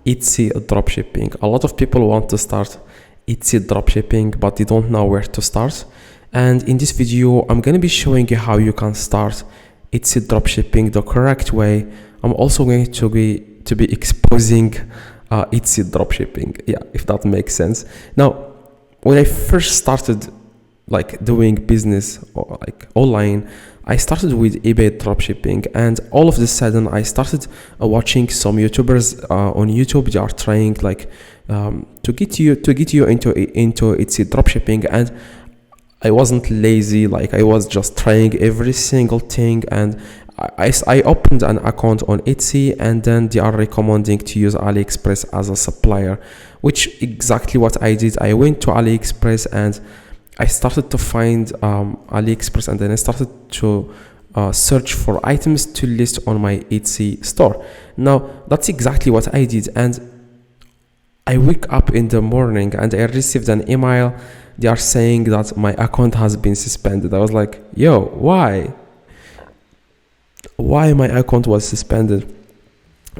Etsy dropshipping. A lot of people want to start Etsy dropshipping, but they don't know where to start. And in this video, I'm going to be showing you how you can start Etsy dropshipping the correct way. I'm also going to be exposing Etsy dropshipping, yeah, if that makes sense. Now, when I first started like doing business or like online, I started with eBay dropshipping, and all of a sudden I started watching some YouTubers on YouTube. They are trying like to get you into Etsy dropshipping, and I wasn't lazy. Like I was just trying every single thing, and I opened an account on Etsy, and then they are recommending to use AliExpress as a supplier, which exactly what I did. I went to AliExpress and I started to find AliExpress, and then I started to search for items to list on my Etsy store. Now that's exactly what I did, and I wake up in the morning and I received an email. They are saying that my account has been suspended. I was like, yo, why my account was suspended?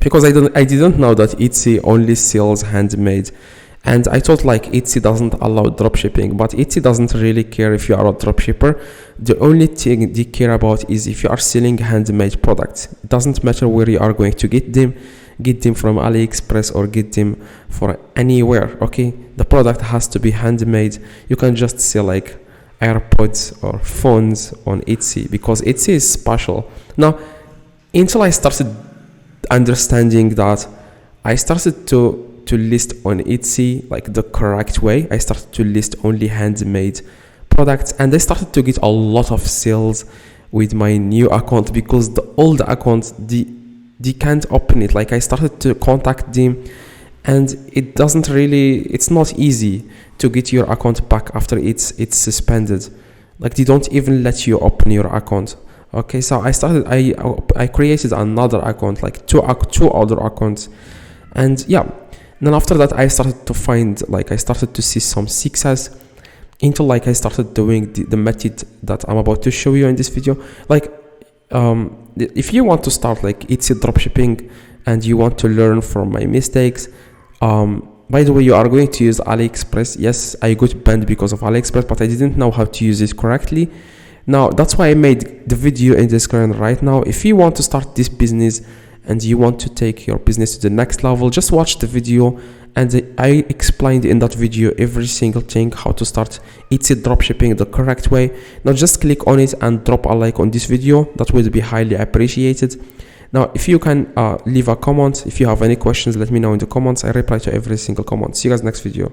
Because I didn't know that Etsy only sells handmade. And I thought like Etsy doesn't allow dropshipping, but Etsy doesn't really care if you are a dropshipper. The only thing they care about is if you are selling handmade products. It doesn't matter where you are going to get them from AliExpress or get them for anywhere, okay? The product has to be handmade. You can just sell like AirPods or phones on Etsy because Etsy is special. Now, until I started understanding that, I started to list on Etsy like the correct way. I started to list only handmade products, and I started to get a lot of sales with my new account, because the old account, they can't open it. Like I started to contact them, and it's not easy to get your account back after it's suspended. Like they don't even let you open your account. Okay, so I created another account, like two other accounts, and yeah. Then after that, I started to see some success until like I started doing the method that I'm about to show you in this video. Like, if you want to start like Etsy dropshipping and you want to learn from my mistakes, by the way, you are going to use AliExpress. Yes, I got banned because of AliExpress, but I didn't know how to use it correctly. Now, that's why I made the video in the screen right now. If you want to start this business and you want to take your business to the next level, just watch the video, and I explained in that video every single thing, how to start Etsy dropshipping the correct way. Now just click on it and drop a like on this video. That would be highly appreciated. Now if you can leave a comment, if you have any questions, let me know in the comments. I reply to every single comment. See you guys next video.